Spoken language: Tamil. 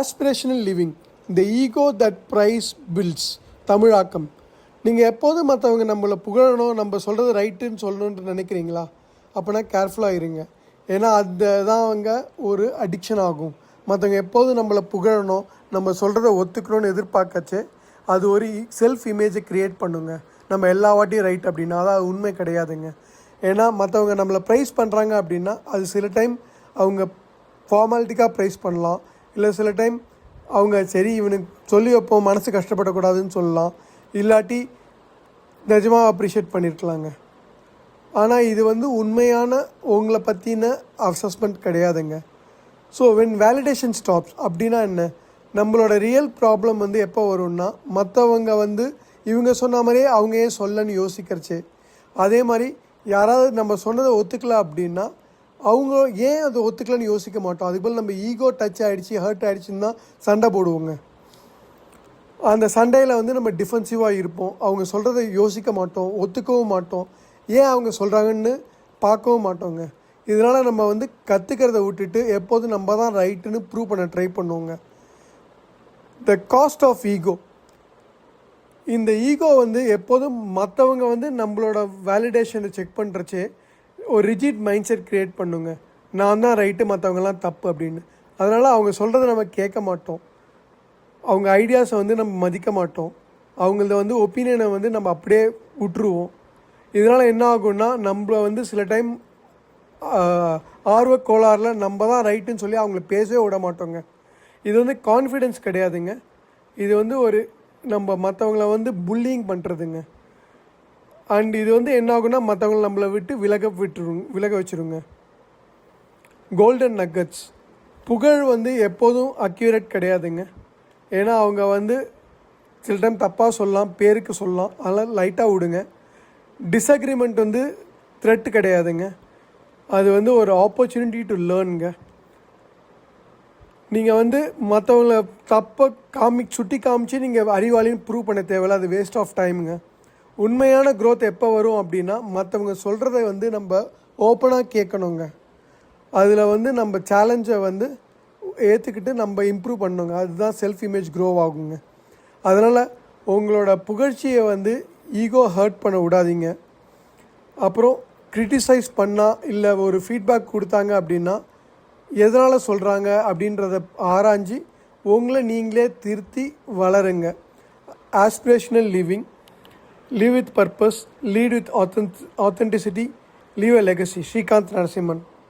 Aspirational living the ego that price builds. தமிழாக்கம். நீங்கள் எப்போதும் மற்றவங்க நம்மளை புகழணும், நம்ம சொல்கிறது ரைட்டுன்னு சொல்லணுன்ட்டு நினைக்கிறீங்களா? அப்போனா கேர்ஃபுல்லாக இருங்க. ஏன்னா அதுதான் அவங்க ஒரு அடிக்ஷன் ஆகும். மற்றவங்க எப்போதும் நம்மளை புகழணும், நம்ம சொல்கிறத ஒத்துக்கணும்னு எதிர்பார்க்கச்சே அது ஒரு செல்ஃப் இமேஜை க்ரியேட் பண்ணுங்க. நம்ம எல்லா வாட்டியும் ரைட் அப்படின்னா அது உண்மை கிடையாதுங்க. ஏன்னா மற்றவங்க நம்மளை ப்ரைஸ் பண்ணுறாங்க அப்படின்னா அது சில டைம் அவங்க ஃபார்மாலிட்டிக்காக ப்ரைஸ் பண்ணலாம், இல்லை சில டைம் அவங்க சரி இவனுக்கு சொல்லி வைப்போம் மனசு கஷ்டப்படக்கூடாதுன்னு சொல்லலாம், இல்லாட்டி நிஜமாக அப்ரிஷியேட் பண்ணியிருக்கலாங்க. ஆனால் இது உண்மையான உங்களை பற்றின அசஸ்மெண்ட் கிடையாதுங்க. ஸோ வென் வேலிடேஷன் ஸ்டாப்ஸ் அப்படின்னா என்ன? நம்மளோட ரியல் ப்ராப்ளம் எப்போ வரும்னா, மற்றவங்க இவங்க சொன்ன மாதிரியே அவங்க ஏன் சொல்லன்னு யோசிக்கிறச்சே. அதே மாதிரி யாராவது நம்ம சொன்னதை ஒத்துக்கல அப்படின்னா அவங்க ஏன் அதை ஒத்துக்கலன்னு யோசிக்க மாட்டோம். அதுக்கு போல் நம்ம ஈகோ டச் ஆகிடுச்சி, ஹர்ட் ஆகிடுச்சின்னு தான் சண்டை போடுவோங்க. அந்த சண்டையில் நம்ம டிஃபென்சிவாக இருப்போம். அவங்க சொல்கிறத யோசிக்க மாட்டோம், ஒத்துக்கவும் மாட்டோம், ஏன் அவங்க சொல்கிறாங்கன்னு பார்க்கவும் மாட்டோங்க. இதனால் நம்ம கற்றுக்கிறத விட்டுட்டு எப்போதும் நம்ம தான் ரைட்டுன்னு ப்ரூவ் பண்ண ட்ரை பண்ணுவோங்க. த காஸ்ட் ஆஃப் ஈகோ. இந்த ஈகோ எப்போதும் மற்றவங்க நம்மளோட வேலிடேஷனை செக் பண்ணுறச்சே ஒரு ரிஜிட் மைண்ட் செட் க்ரியேட் பண்ணுங்க. நான் தான் ரைட்டு, மற்றவங்கலாம் தப்பு அப்படின்னு. அதனால் அவங்க சொல்கிறத நம்ம கேட்க மாட்டோம், அவங்க ஐடியாஸை நம்ம மதிக்க மாட்டோம், அவங்கள ஒப்பீனியனை நம்ம அப்படியே விட்டுருவோம். இதனால் என்ன ஆகும்னா நம்மள சில டைம் ஆர்வ கோளாறில் நம்ம தான் ரைட்டுன்னு சொல்லி அவங்கள பேசவே விட மாட்டோங்க. இது கான்ஃபிடென்ஸ் கிடையாதுங்க. இது ஒரு நம்ம மற்றவங்கள புல்லிங் பண்ணுறதுங்க. அண்ட் இது என்ன ஆகுன்னா மற்றவங்கள நம்மளை விட்டு விலக வச்சுருங்க. Golden nuggets. புகழ் எப்போதும் அக்யூரேட் கிடையாதுங்க. ஏன்னா அவங்க சில டைம் தப்பாக சொல்லலாம், பேருக்கு சொல்லலாம், அதனால் லைட்டாக விடுங்க. டிஸ்அக்ரிமெண்ட் த்ரெட் கிடையாதுங்க. அது ஒரு ஆப்பர்ச்சுனிட்டி டு லேர்னுங்க. நீங்கள் மற்றவங்கள தப்பை சுட்டி காமிச்சு நீங்கள் அறிவாளின்னு ப்ரூவ் பண்ண தேவையில்ல, அது வேஸ்ட் ஆஃப் டைமுங்க. உண்மையான க்ரோத் எப்போ வரும் அப்படின்னா மற்றவங்க சொல்கிறத நம்ம ஓப்பனாக கேட்கணுங்க. அதில் நம்ம சேலஞ்சை ஏற்றுக்கிட்டு நம்ம இம்ப்ரூவ் பண்ணணுங்க. அதுதான் செல்ஃப் இமேஜ் க்ரோ ஆகுங்க. அதனால் உங்களோட புகழ்ச்சியை ஈகோ ஹர்ட் பண்ண விடாதீங்க. அப்புறம் கிரிட்டிசைஸ் பண்ணால் இல்லை ஒரு ஃபீட்பேக் கொடுத்தாங்க அப்படின்னா எதனால் சொல்கிறாங்க அப்படின்றத ஆராய்ஞ்சு உங்களை நீங்களே திருத்தி வளருங்க. Aspirational living. Live with purpose, lead with authenticity, leave a legacy. Srikanth Narasimhan.